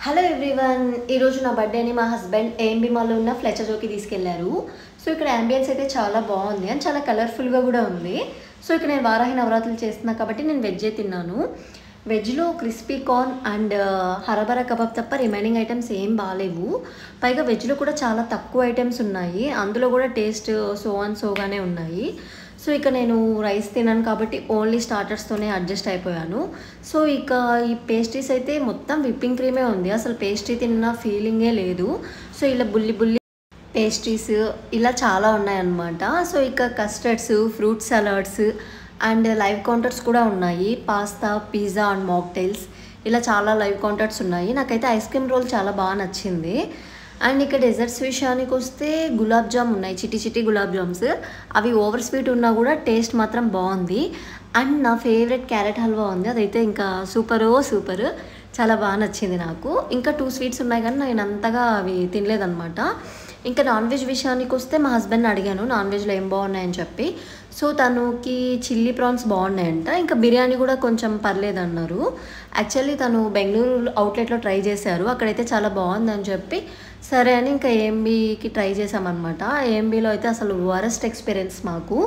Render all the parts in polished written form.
Hello everyone, ఈరోజు నా బర్త్డేని మా హస్బెండ్ ఏఎంబి మాల్లో ఉన్న ఫ్లెచర్ జోకి తీసుకెళ్లారు. సో ఇక్కడ అంబియన్స్ అయితే చాలా బాగుంది అండ్ చాలా కలర్ఫుల్గా కూడా ఉంది. సో ఇక్కడ నేను వారాహి నవరాత్రులు చేస్తున్నా కాబట్టి నేను వెజ్జే తిన్నాను. వెజ్లో క్రిస్పీ కార్న్ అండ్ హరబరా కబాబ్ తప్ప రిమైనింగ్ ఐటమ్స్ ఏం బాగాలేవు. పైగా వెజ్లో కూడా చాలా తక్కువ ఐటమ్స్ ఉన్నాయి, అందులో కూడా టేస్ట్ సోగానే ఉన్నాయి. సో ఇక నేను రైస్ తిన్నాను కాబట్టి ఓన్లీ స్టార్టర్స్తోనే అడ్జస్ట్ అయిపోయాను. సో ఇక ఈ పేస్ట్రీస్ అయితే మొత్తం విప్పింగ్ క్రీమే ఉంది, అసలు పేస్ట్రీ తిన్న ఫీలింగే లేదు. సో ఇలా బుల్లి పేస్ట్రీస్ ఇలా చాలా ఉన్నాయన్నమాట. సో ఇక custards, fruit salads and live counters కూడా ఉన్నాయి. పాస్తా, పిజ్జా అండ్ మాక్టైల్స్ ఇలా చాలా లైవ్ కౌంటర్స్ ఉన్నాయి. నాకైతే ఐస్ క్రీమ్ రోల్ చాలా బాగా నచ్చింది. అండ్ ఇక్కడ డెజర్ట్స్ విషయానికి వస్తే గులాబ్ జామ్ ఉన్నాయి, చిట్టి గులాబ్ జామ్స్. అవి ఓవర్ స్వీట్ ఉన్నా కూడా టేస్ట్ మాత్రం బాగుంది. అండ్ నా ఫేవరెట్ క్యారెట్ హల్వా ఉంది, అదైతే ఇంకా సూపర్ చాలా బాగా నచ్చింది నాకు. ఇంకా 2 స్వీట్స్ ఉన్నాయి కానీ నేను అంతగా అవి తినలేదన్నమాట. ఇంకా నాన్ వెజ్ విషయానికి వస్తే మా హస్బెండ్ని అడిగాను నాన్ వెజ్లో ఏం బాగున్నాయని చెప్పి. సో తనుకి చిల్లీ ప్రాన్స్ బాగున్నాయంట, ఇంకా బిర్యానీ కూడా కొంచెం పర్లేదు అన్నారు. యాక్చువల్లీ తను బెంగళూరు అవుట్లెట్లో ట్రై చేశారు, అక్కడైతే చాలా బాగుందని చెప్పి సరే అని ఇంకా ఏఎంబీకి ట్రై చేసామన్నమాట. ఏఎంబీలో అయితే అసలు వరస్ట్ ఎక్స్పీరియన్స్ మాకు.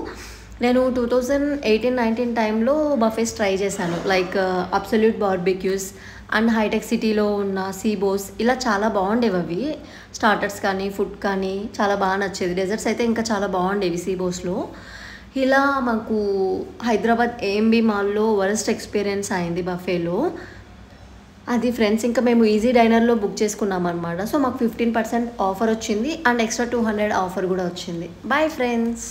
నేను 2018-19 టైంలో బఫేస్ ట్రై చేశాను, like absolute barbecues and hitech సిటీలో ఉన్న సీబోస్ ఇలా చాలా బాగుండేవి. అవి స్టార్టర్స్ కానీ ఫుడ్ కానీ చాలా బాగా నచ్చేది. డెజర్ట్స్ అయితే ఇంకా చాలా బాగుండేవి సీబోస్లో. ఇలా మాకు హైదరాబాద్ ఏఎంబీ మాల్లో వరస్ట్ ఎక్స్పీరియన్స్ అయింది బఫేలో. అది ఫ్రెండ్స్, ఇంకా మేము ఈజీ డైనర్లో బుక్ చేసుకున్నాం అనమాట. సో మాకు 15% ఆఫర్ వచ్చింది అండ్ ఎక్స్ట్రా 200 ఆఫర్ కూడా వచ్చింది. Boy friends.